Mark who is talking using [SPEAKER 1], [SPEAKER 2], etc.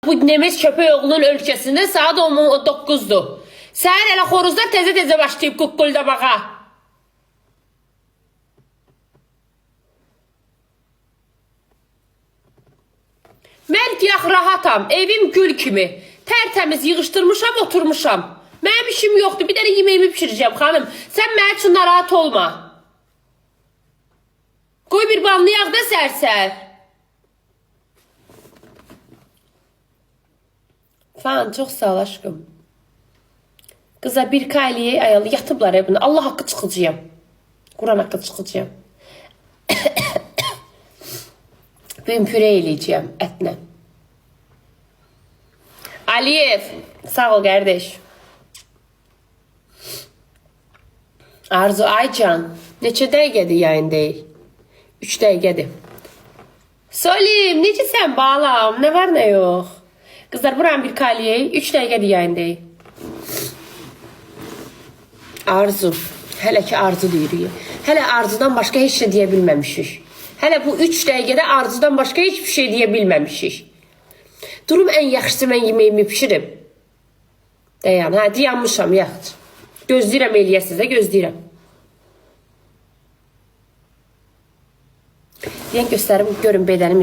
[SPEAKER 1] bu Nemes köpək oğlunun ölkəsində saat 9'dur. Səhər elə xoruzlar tezə başlayıb quqquldabağa. Mən deyək rahatam, evim gül kimi. Tərtəmiz yığışdırmışam, oturmuşam. Mənim işim yoxdur, bir dənə yeməyimi pişirəcəm xanım. Sən mənim üçün narahat olma. Qoy bir banlayaq da sərsər. Falan çox sağ ol aşkım. Kıza bir kailiye ayalı yatıblar ya bunu. Allah haqqı çıxıcıyam. Quran haqqı çıxıcıyam. Bugün püre eləyəcəyəm ətlə. Aliyev, sağ ol kardeş. Arzu Aycan, neçə dəqiqədir yayındayıq? 3 dəqiqədir. Solim, necəsən balam? Ne var ne yok? Kızlar buram bir kaliye, 3 dəqiqədir yayındayıq. Arzu, hələ ki arzu deyirik. Hələ arzudan başqa heç nə deyə bilməmişik. Hələ bu 3 dəqiqədə arzudan başqa hiçbir şey deyə bilməmişik. Durum ən yaxşısı mən yeməyimi pişirib. Dayan, hə, dayanmışam, yaxşı. Gözləyirəm eləyəsiz də, gözləyirəm. Deyən göstərim, görün bədənim.